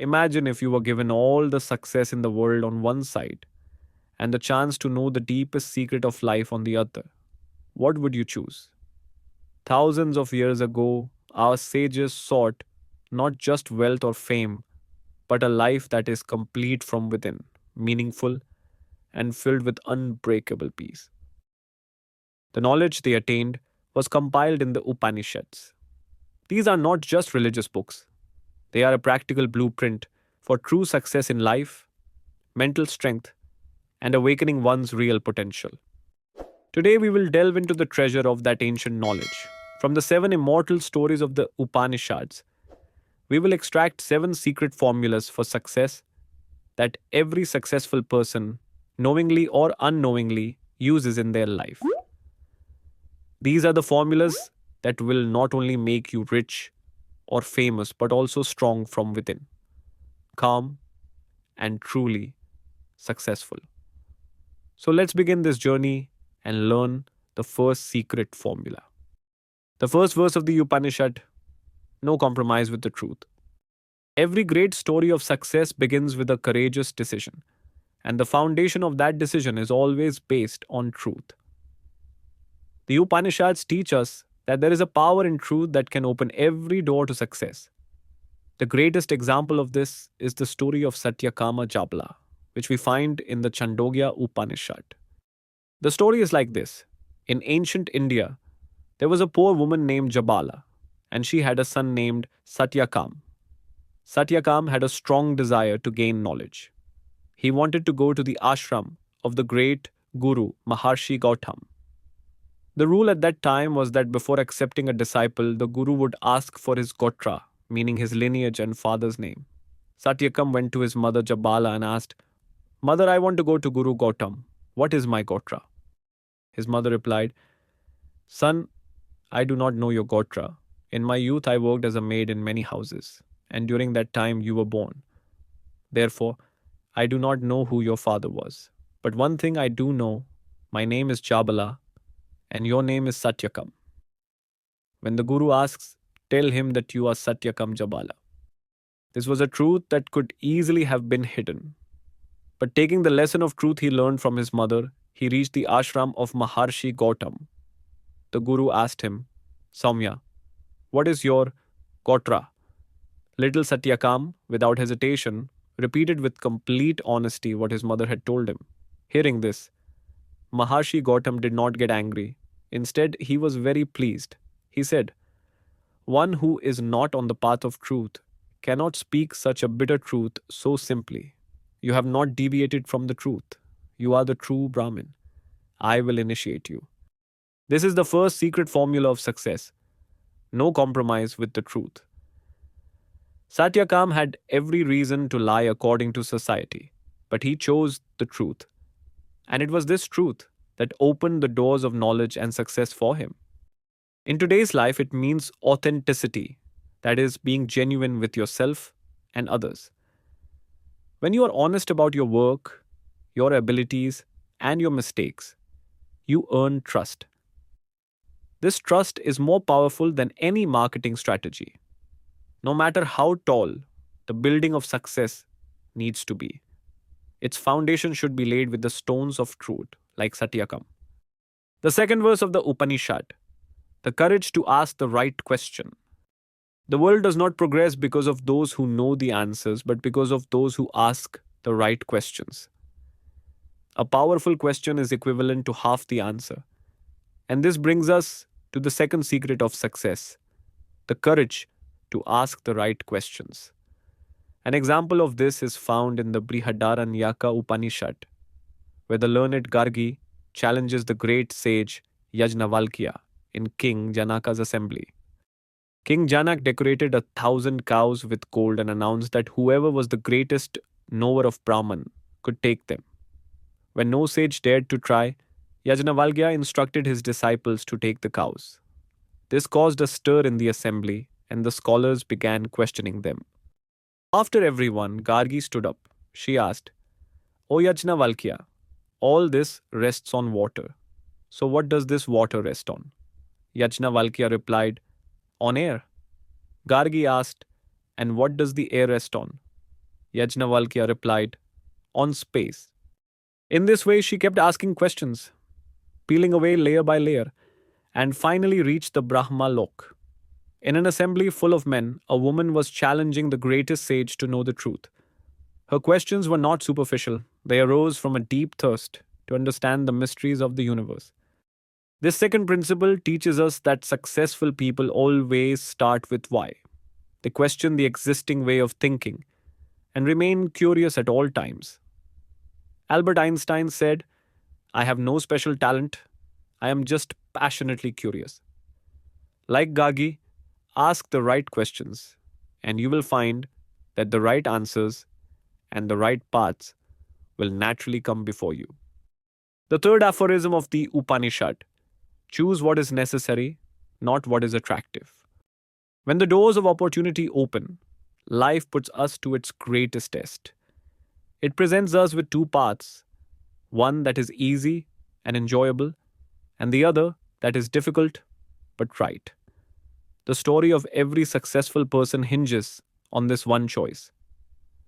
Imagine if you were given all the success in the world on one side and the chance to know the deepest secret of life on the other. What would you choose? Thousands of years ago, our sages sought not just wealth or fame, but a life that is complete from within, meaningful, and filled with unbreakable peace. The knowledge they attained was compiled in the Upanishads. These are not just religious books, they are a practical blueprint for true success in life, mental strength, and awakening one's real potential. Today, we will delve into the treasure of that ancient knowledge. From the seven immortal stories of the Upanishads, we will extract seven secret formulas for success that every successful person, knowingly or unknowingly, uses in their life. These are the formulas that will not only make you rich or famous, but also strong from within, calm, and truly successful. So let's begin this journey and learn the first secret formula. The first verse of the Upanishad: no compromise with the truth. Every great story of success begins with a courageous decision, and the foundation of that decision is always based on truth. The Upanishads teach us that there is a power in truth that can open every door to success. The greatest example of this is the story of Satyakama Jabala, which we find in the Chandogya Upanishad. The story is like this. In ancient India, there was a poor woman named Jabala, and she had a son named Satyakam. Satyakam had a strong desire to gain knowledge. He wanted to go to the ashram of the great guru Maharshi Gautam. The rule at that time was that before accepting a disciple, the guru would ask for his gotra, meaning his lineage and father's name. Satyakam went to his mother Jabala and asked, "Mother, I want to go to Guru Gautam. What is my gotra?" His mother replied, "Son, I do not know your gotra. In my youth, I worked as a maid in many houses, and during that time you were born. Therefore, I do not know who your father was. But one thing I do know, my name is Jabala, and your name is Satyakam. When the Guru asks, tell him that you are Satyakam Jabala." This was a truth that could easily have been hidden. But taking the lesson of truth he learned from his mother, he reached the ashram of Maharshi Gautam. The Guru asked him, "Saumya, what is your gotra?" Little Satyakam, without hesitation, repeated with complete honesty what his mother had told him. Hearing this, Maharshi Gautam did not get angry. Instead, he was very pleased. He said, "One who is not on the path of truth cannot speak such a bitter truth so simply. You have not deviated from the truth. You are the true Brahmin. I will initiate you." This is the first secret formula of success. No compromise with the truth. Satyakam had every reason to lie according to society, but he chose the truth. And it was this truth that opened the doors of knowledge and success for him. In today's life, it means authenticity, that is, being genuine with yourself and others. When you are honest about your work, your abilities, and your mistakes, you earn trust. This trust is more powerful than any marketing strategy. No matter how tall the building of success needs to be, its foundation should be laid with the stones of truth, like Satyakam. The second verse of the Upanishad: the courage to ask the right question. The world does not progress because of those who know the answers, but because of those who ask the right questions. A powerful question is equivalent to half the answer. And this brings us to the second secret of success: the courage to ask the right questions. An example of this is found in the Brihadaranyaka Upanishad, where the learned Gargi challenges the great sage Yajnavalkya in King Janaka's assembly. King Janak decorated 1,000 cows with gold and announced that whoever was the greatest knower of Brahman could take them. When no sage dared to try, Yajnavalkya instructed his disciples to take the cows. This caused a stir in the assembly, and the scholars began questioning them. After everyone, Gargi stood up. She asked, "O Yajnavalkya, all this rests on water. So what does this water rest on?" Yajnavalkya replied, "On air." Gargi asked, "And what does the air rest on?" Yajnavalkya replied, on space. In this way, she kept asking questions, peeling away layer by layer, and finally reached the Brahma Lok. In an assembly full of men, a woman was challenging the greatest sage to know the truth. Her questions were not superficial, they arose from a deep thirst to understand the mysteries of the universe. This second principle teaches us that successful people always start with why. They question the existing way of thinking and remain curious at all times. Albert Einstein said, I have no special talent, I am just passionately curious. Like Gargi, ask the right questions, and you will find that the right answers and the right paths will naturally come before you. The third aphorism of the Upanishad: choose what is necessary, not what is attractive. When the doors of opportunity open, life puts us to its greatest test. It presents us with two paths: one that is easy and enjoyable, and the other that is difficult but right. The story of every successful person hinges on this one choice.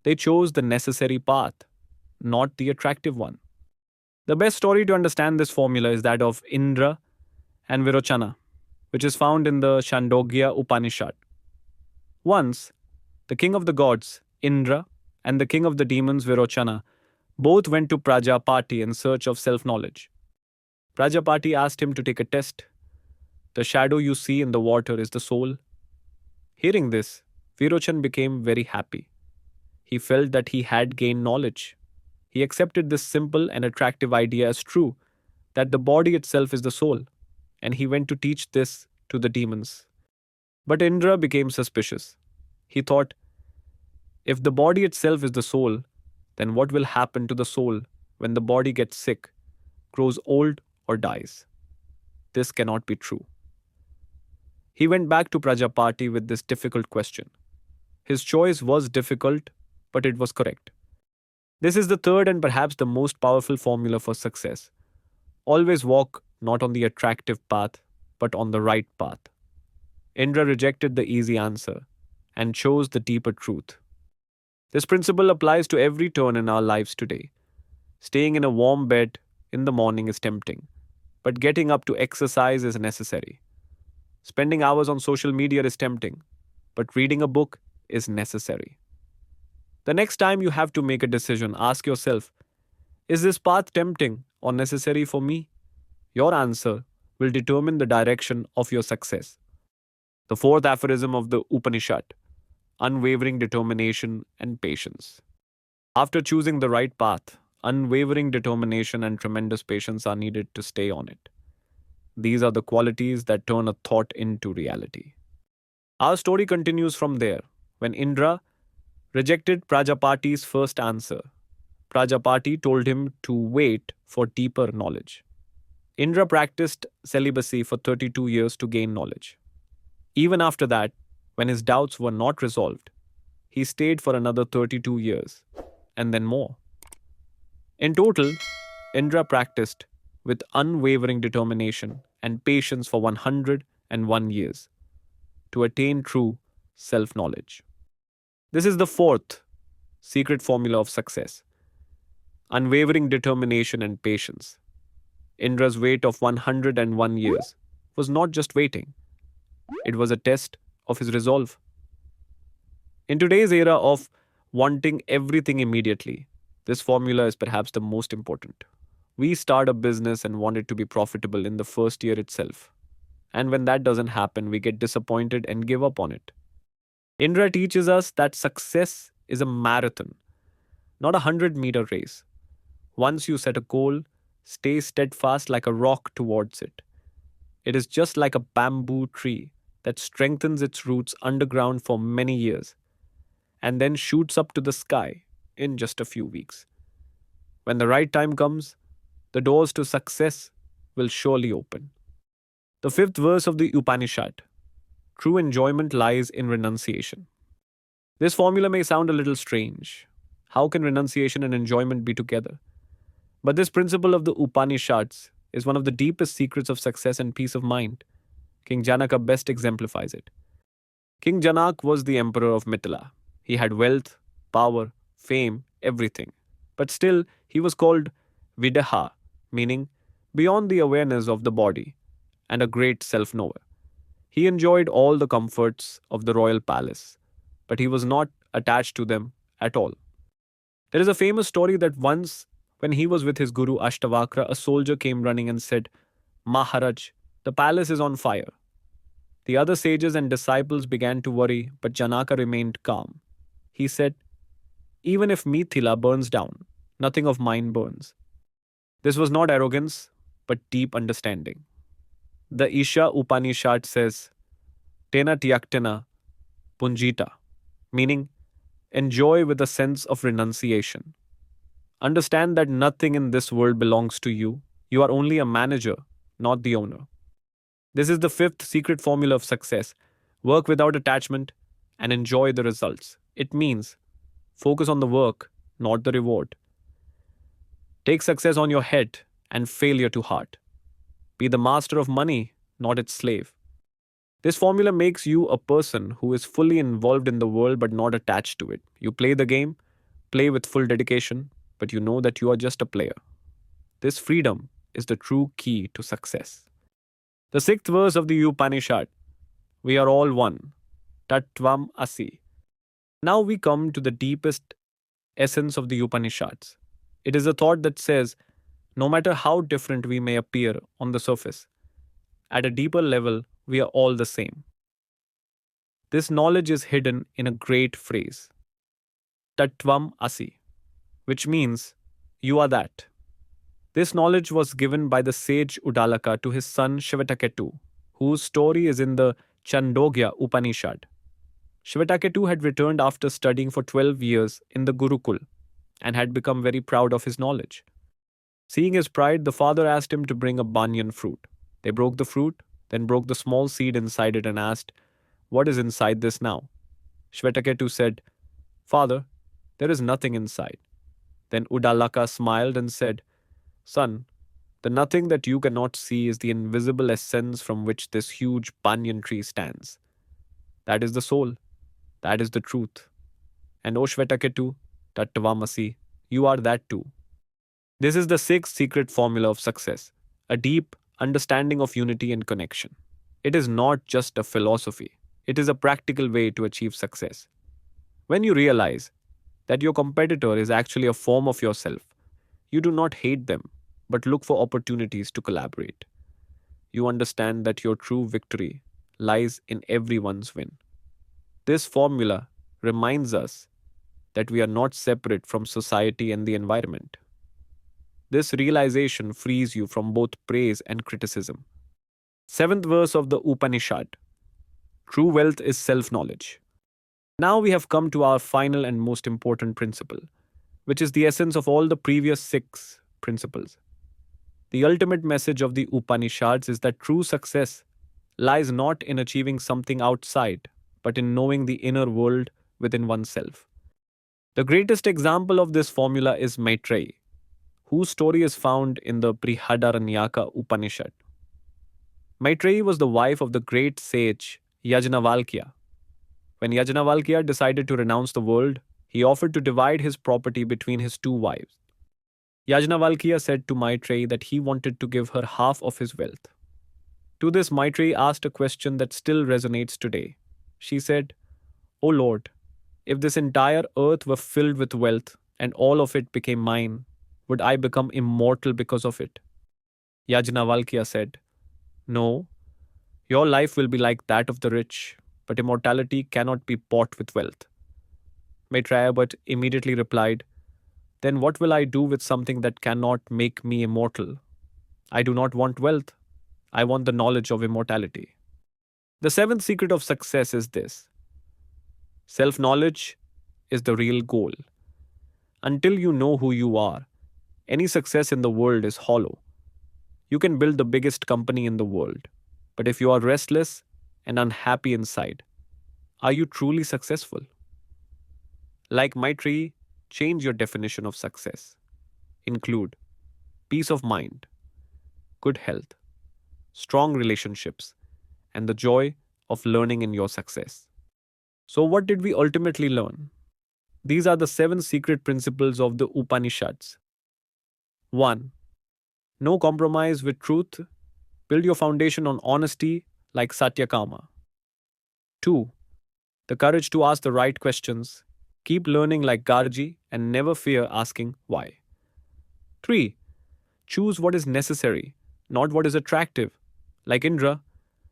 They chose the necessary path, not the attractive one. The best story to understand this formula is that of Indra and Virochana, which is found in the Chandogya Upanishad. Once, the king of the gods, Indra, and the king of the demons, Virochana, both went to Prajapati in search of self knowledge. Prajapati asked him to take a test. The shadow you see in the water is the soul. Hearing this, Virochan became very happy. He felt that he had gained knowledge. He accepted this simple and attractive idea as true, that the body itself is the soul, and he went to teach this to the demons. But Indra became suspicious. He thought, if the body itself is the soul, then what will happen to the soul when the body gets sick, grows old, or dies? This cannot be true. He went back to Prajapati with this difficult question. His choice was difficult, but it was correct. This is the third and perhaps the most powerful formula for success. Always walk not on the attractive path, but on the right path. Indra rejected the easy answer and chose the deeper truth. This principle applies to every turn in our lives today. Staying in a warm bed in the morning is tempting, but getting up to exercise is necessary. Spending hours on social media is tempting, but reading a book is necessary. The next time you have to make a decision, ask yourself, is this path tempting or necessary for me? Your answer will determine the direction of your success. The fourth aphorism of the Upanishad: unwavering determination and patience. After choosing the right path, unwavering determination and tremendous patience are needed to stay on it. These are the qualities that turn a thought into reality. Our story continues from there. When Indra rejected Prajapati's first answer, Prajapati told him to wait for deeper knowledge. Indra practiced celibacy for 32 years to gain knowledge. Even after that, when his doubts were not resolved, he stayed for another 32 years, and then more. In total, Indra practiced with unwavering determination and patience for 101 years to attain true self knowledge. This is the fourth secret formula of success: unwavering determination and patience. Indra's wait of 101 years was not just waiting, it was a test of his resolve. In today's era of wanting everything immediately, this formula is perhaps the most important. We start a business and want it to be profitable in the first year itself. And when that doesn't happen, we get disappointed and give up on it. Indra teaches us that success is a marathon, not a 100-meter race. Once you set a goal, stay steadfast like a rock towards it. It is just like a bamboo tree that strengthens its roots underground for many years and then shoots up to the sky in just a few weeks. When the right time comes, the doors to success will surely open. The fifth verse of the Upanishad: true enjoyment lies in renunciation. This formula may sound a little strange. How can renunciation and enjoyment be together? But this principle of the Upanishads is one of the deepest secrets of success and peace of mind. King Janaka best exemplifies it. King Janak was the emperor of Mithila. He had wealth, power, fame, everything. But still, he was called Videha, meaning beyond the awareness of the body, and a great self knower. He enjoyed all the comforts of the royal palace, but he was not attached to them at all. There is a famous story that once, when he was with his guru Ashtavakra, a soldier came running and said, Maharaj, the palace is on fire. The other sages and disciples began to worry, but Janaka remained calm. He said, even if Mithila burns down, nothing of mine burns. This was not arrogance, but deep understanding. The Isha Upanishad says, Tena Tyaktena Punjita, meaning enjoy with a sense of renunciation. Understand that nothing in this world belongs to you. You are only a manager, not the owner. This is the fifth secret formula of success. Work without attachment and enjoy the results. It means focus on the work, not the reward. Take success on your head and failure to heart. Be the master of money, not its slave. This formula makes you a person who is fully involved in the world but not attached to it. You play the game, play with full dedication, but you know that you are just a player. This freedom is the true key to success. The sixth verse of the Upanishad, we are all one, Tvam Asi. Now we come to the deepest essence of the Upanishads. It is a thought that says, no matter how different we may appear on the surface, at a deeper level, we are all the same. This knowledge is hidden in a great phrase, Tattvam Asi, which means, you are that. This knowledge was given by the sage Udalaka to his son Shivataketu, whose story is in the Chandogya Upanishad. Shivataketu had returned after studying for 12 years in the Gurukul and had become very proud of his knowledge. Seeing his pride, the father asked him to bring a banyan fruit. They broke the fruit, then broke the small seed inside it and asked, what is inside this now? Shvetaketu said, Father, there is nothing inside. Then Udalaka smiled and said, Son, the nothing that you cannot see is the invisible essence from which this huge banyan tree stands. That is the soul. That is the truth. And O Shvetaketu, Tattvamasi, you are that too. This is the sixth secret formula of success, a deep understanding of unity and connection. It is not just a philosophy, it is a practical way to achieve success. When you realize that your competitor is actually a form of yourself, you do not hate them, but look for opportunities to collaborate. You understand that your true victory lies in everyone's win. This formula reminds us that we are not separate from society and the environment. This realization frees you from both praise and criticism. Seventh verse of the Upanishad. True wealth is self-knowledge. Now we have come to our final and most important principle, which is the essence of all the previous six principles. The ultimate message of the Upanishads is that true success lies not in achieving something outside, but in knowing the inner world within oneself. The greatest example of this formula is Maitreyi, whose story is found in the Brihadaranyaka Upanishad. Maitreyi was the wife of the great sage Yajnavalkya. When Yajnavalkya decided to renounce the world, he offered to divide his property between his two wives. Yajnavalkya said to Maitreyi that he wanted to give her half of his wealth. To this, Maitreyi asked a question that still resonates today. She said, O Lord, if this entire earth were filled with wealth and all of it became mine, would I become immortal because of it? Yajnavalkya said, No, your life will be like that of the rich, but immortality cannot be bought with wealth. Maitreya but immediately replied, Then what will I do with something that cannot make me immortal? I do not want wealth. I want the knowledge of immortality. The seventh secret of success is this. Self-knowledge is the real goal. Until you know who you are, any success in the world is hollow. You can build the biggest company in the world, but if you are restless and unhappy inside, are you truly successful? Like Maitreyi, change your definition of success. Include peace of mind, good health, strong relationships, and the joy of learning in your success. So, what did we ultimately learn? These are the 7 secret principles of the Upanishads. 1. No compromise with truth. Build your foundation on honesty like Satyakama. 2. The courage to ask the right questions. Keep learning like Gargi and never fear asking why. 3. Choose what is necessary, not what is attractive. Like Indra,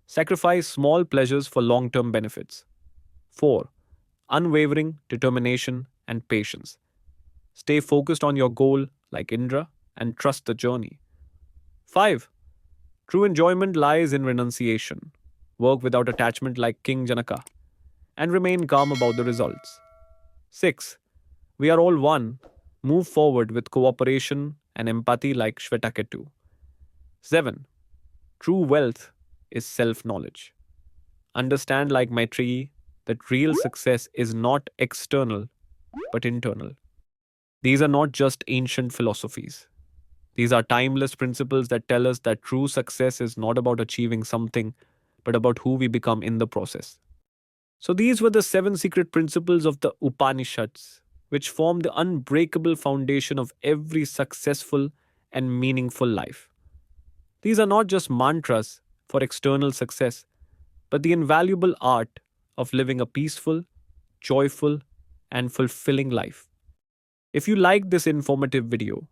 sacrifice small pleasures for long term benefits. 4. Unwavering determination and patience. Stay focused on your goal like Indra and trust the journey. 5. True enjoyment lies in renunciation. Work without attachment like King Janaka and remain calm about the results. 6. We are all one. Move forward with cooperation and empathy like Shvetaketu. 7. True wealth is self knowledge. Understand, like Maitreyi, that real success is not external but internal. These are not just ancient philosophies. These are timeless principles that tell us that true success is not about achieving something, but about who we become in the process. So, these were the 7 secret principles of the Upanishads, which form the unbreakable foundation of every successful and meaningful life. These are not just mantras for external success, but the invaluable art of living a peaceful, joyful, and fulfilling life. If you liked this informative video,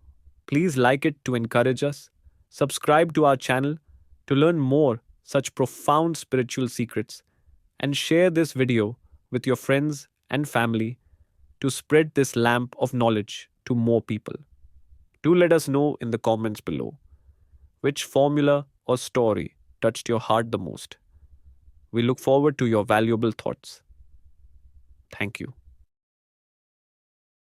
please like it to encourage us, subscribe to our channel to learn more such profound spiritual secrets, and share this video with your friends and family to spread this lamp of knowledge to more people. Do let us know in the comments below which formula or story touched your heart the most. We look forward to your valuable thoughts. Thank you.